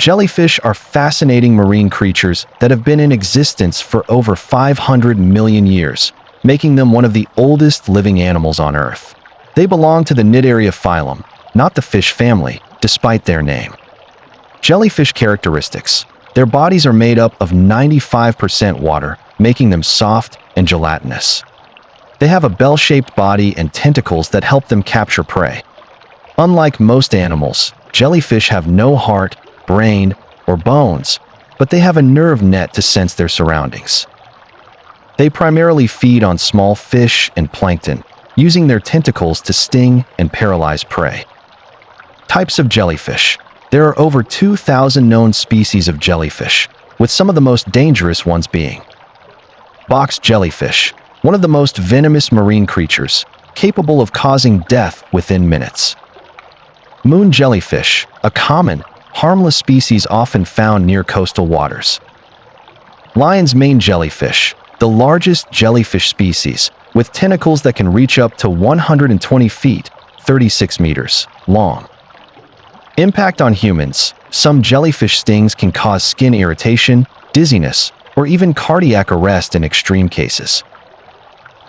Jellyfish are fascinating marine creatures that have been in existence for over 500 million years, making them one of the oldest living animals on Earth. They belong to the Cnidaria phylum, not the fish family, despite their name. Jellyfish characteristics. Their bodies are made up of 95% water, making them soft and gelatinous. They have a bell-shaped body and tentacles that help them capture prey. Unlike most animals, jellyfish have no heart, brain, or bones, but they have a nerve net to sense their surroundings. They primarily feed on small fish and plankton, using their tentacles to sting and paralyze prey. Types of jellyfish. There are over 2,000 known species of jellyfish, with some of the most dangerous ones being box jellyfish, one of the most venomous marine creatures, capable of causing death within minutes. Moon jellyfish, a common, harmless species often found near coastal waters. Lion's mane jellyfish, the largest jellyfish species, with tentacles that can reach up to 120 feet, 36 meters, long. Impact on humans. Some jellyfish stings can cause skin irritation, dizziness, or even cardiac arrest in extreme cases.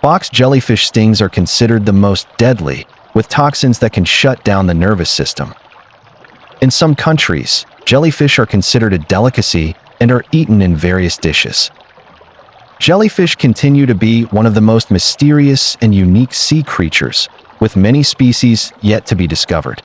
Box jellyfish stings are considered the most deadly, with toxins that can shut down the nervous system. In some countries, jellyfish are considered a delicacy and are eaten in various dishes. Jellyfish continue to be one of the most mysterious and unique sea creatures, with many species yet to be discovered.